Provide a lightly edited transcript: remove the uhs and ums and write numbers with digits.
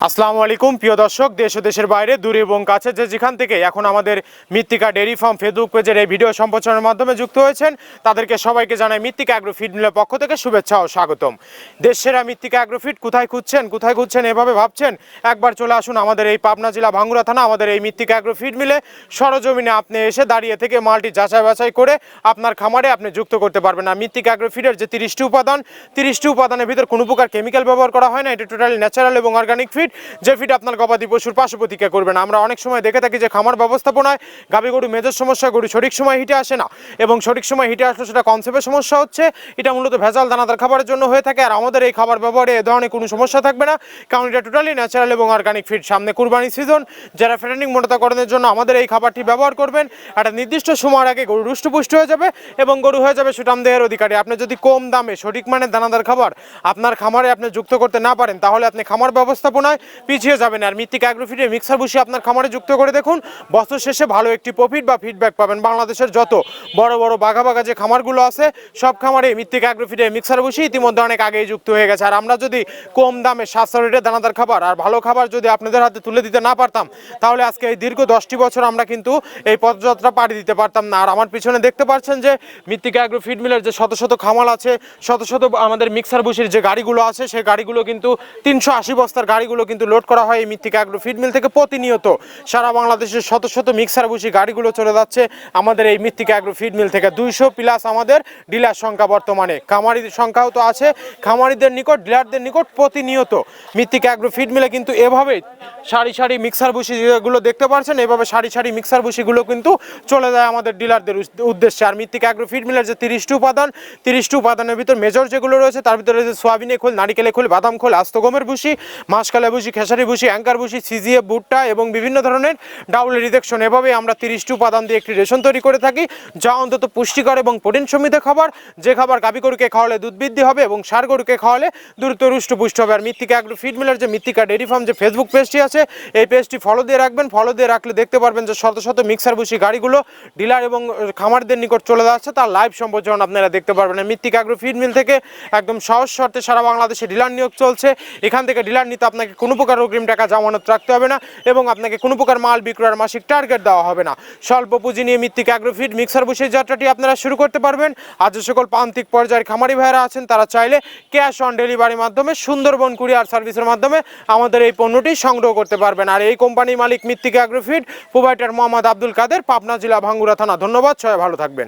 আসসালামু আলাইকুম প্রিয় দর্শক, দেশ ও দেশের বাইরে দূরে এবং কাছে যে যেখান থেকে এখন আমাদের মৃত্তিকা ডেইরি ফার্ম ফেসবুক পেজের এই ভিডিও সম্প্রচারের মাধ্যমে যুক্ত হয়েছেন তাদেরকে সবাইকে জানাই মৃত্তিকা অ্যাগ্রো ফিড মিলের পক্ষ থেকে শুভেচ্ছা ও স্বাগতম। দেশেরা মৃত্তিকা অ্যাগ্রো ফিড কোথায় খুঁজছেন এভাবে ভাবছেন, একবার চলে আসুন আমাদের এই পাবনা জেলা ভাঙ্গুড়া থানা আমাদের এই মৃত্তিকা অ্যাগ্রো ফিড মিলে। সরজমিনে আপনি এসে দাঁড়িয়ে থেকে মালটি যাচাই বাছাই করে আপনার খামারে আপনি যুক্ত করতে পারবেন। আর মৃত্তিকা অ্যাগ্রো ফিডের যে 30টি উপাদানের ভিতর কোনো প্রকার কেমিক্যাল ব্যবহার করা হয় না, এটা টোটালি ন্যাচারাল এবং অর্গানিক ফিড, যে ফিড আপনার গবাদি পশুর পার্শ্ব প্রতিক্রিয়া করবে না। আমরা অনেক সময় দেখে থাকি যে খামার ব্যবস্থাপনায় গাভী গরু মেজর সমস্যা, গরু সঠিক সময় হিটে আসে না, এবং সঠিক সময় হিটে আসলে সেটা কনসেপ্টের সমস্যা হচ্ছে। এটা মূলত ভেজাল দানাদার খাবারের জন্য হয়ে থাকে। আর আমাদের এই খাবার ব্যবহারে এ ধরনের কোনো সমস্যা থাকবে না, কারণ এটা টোটালি ন্যাচারাল এবং অর্গানিক ফিড। সামনে কুরবানি সিজন, যারা ফ্যাটেনিং মোটাতাকরণের জন্য আমাদের এই খাবারটি ব্যবহার করবেন, একটা নির্দিষ্ট সময়ের আগে গরু রুষ্টপুষ্ট হয়ে যাবে এবং গরু হয়ে যাবে সুঠাম দেহের অধিকারী। আপনি যদি কম দামে সঠিক মানের দানাদার খাবার আপনার খামারে আপনি যুক্ত করতে না পারেন, তাহলে আপনি খামার ব্যবস্থাপনায় পিছিয়ে যাবেন। আর মৃত্তিকা অ্যাগ্রো ফিডে মিক্সার ভুসি আপনার খামারে যুক্ত করে দেখুন, বছর শেষে ভালো একটি প্রফিট বা ফিডব্যাক পাবেন। বাংলাদেশের যত বড় বড় বাঘা যে খামারগুলো আছে, সব খামারে মৃত্তিকা অ্যাগ্রো ফিডে মিক্সার ভুসি ইতিমধ্যে অনেক আগেই যুক্ত হয়ে গেছে। আর আমরা যদি কম দামে সাশ্রয় রেটে দানাদার খাবার আর ভালো খাবার যদি আপনাদের হাতে তুলে দিতে না পারতাম, তাহলে আজকে এই দীর্ঘ 10টি বছর আমরা কিন্তু এই পথযাত্রা পাড়ি দিতে পারতাম না। আর আমার পিছনে দেখতে পাচ্ছেন যে মৃত্তিকা অ্যাগ্রো ফিড মিলের যে শত শত খামার আছে, শত শত আমাদের মিক্সার ভুসির যে গাড়িগুলো আছে, সেই গাড়িগুলো কিন্তু 380 বস্তার গাড়িগুলো কিন্তু লোড করা হয় এই মৃত্তিকা অ্যাগ্রো ফিড মিল থেকে। প্রতিনিয়ত সারা বাংলাদেশের শত শত মিক্সার ভুসি গাড়িগুলো চলে যাচ্ছে আমাদের এই মৃত্তিকা অ্যাগ্রো ফিড মিল থেকে। 200 প্লাস আমাদের ডিলার সংখ্যা বর্তমানে, খামারিদের সংখ্যাও তো আছে, খামারিদের নিকট ডিলারদের নিকট প্রতিনিয়ত মৃত্তিকা অ্যাগ্রো ফিড মিলে কিন্তু এভাবেই সারি সারি মিক্সার ভুসি যেগুলো দেখতে পাচ্ছেন, এভাবে সারি সারি মিক্সার ভুসিগুলো কিন্তু চলে যায় আমাদের ডিলারদের উদ্দেশ্যে। আর মৃত্তিকা অ্যাগ্রো ফিড মিলের যে 30টি উপাদানের ভিতর মেজর যেগুলো রয়েছে, তার ভিতরে রয়েছে সোয়াবিনের খোল, নারিকেলের খোল, বাদাম খোল, আস্ত গমের ভুসি, মাসকালা ভুসি, খেসারি ভুসি, অ্যাঙ্কার ভুসি, সিজিএ, ভুট্টা এবং বিভিন্ন ধরনের ডাউল রিডাকশন। এভাবে আমরা 30টি উপাদান দিয়ে একটি রেশন তৈরি করে থাকি, যা অন্তত পুষ্টিকর এবং প্রোটিন সমৃদ্ধ খাবার, যে খাবার গাভী গরুকে খাওয়ালে দুধ বৃদ্ধি হবে এবং ষাঁড় গরুকে খাওয়ালে দ্রুত রুষ্টপুষ্ট হবে। আর মৃত্তিকা অ্যাগ্রো ফিড মিলের যে মৃত্তিকা ডেইরি ফার্ম যে ফেসবুক পেজটি আছে, এই পেজটি ফলো দিয়ে রাখবেন। ফলো দিয়ে রাখলে দেখতে পারবেন যে শত শত মিক্সার ভুসি গাড়িগুলো ডিলার এবং খামারদের নিকট চলে যাচ্ছে, তার লাইভ সম্প্রচারণ আপনারা দেখতে পারবেন। মৃত্তিকা অ্যাগ্রো ফিড মিল থেকে একদম সহজ শর্তে সারা বাংলাদেশে ডিলার নিয়োগ চলছে। এখান থেকে ডিলার নিতে আপনাকে কোনো প্রকার অগ্রিম টাকা জামানত রাখতে হবে না, এবং আপনাকে কোনো প্রকার মাল বিক্রয়ের মাসিক টার্গেট দেওয়া হবে না। স্বল্প পুঁজি নিয়ে মৃত্তিকা অ্যাগ্রো ফিড মিক্সার ভুসির যাত্রাটি আপনারা শুরু করতে পারবেন। আর যে সকল প্রান্তিক পর্যায়ের খামারি ভাইয়েরা আছেন, তারা চাইলে ক্যাশ অন ডেলিভারির মাধ্যমে সুন্দরবন কুরিয়ার সার্ভিসের মাধ্যমে আমাদের এই পণ্যটি সংগ্রহ করতে পারবেন। আর এই কোম্পানির মালিক Mrittika agro feed, provider Mohammad Abdul Kader, Pabna জেলা ভাঙ্গুড়া থানা। ধন্যবাদ, সবাই ভালো থাকবেন।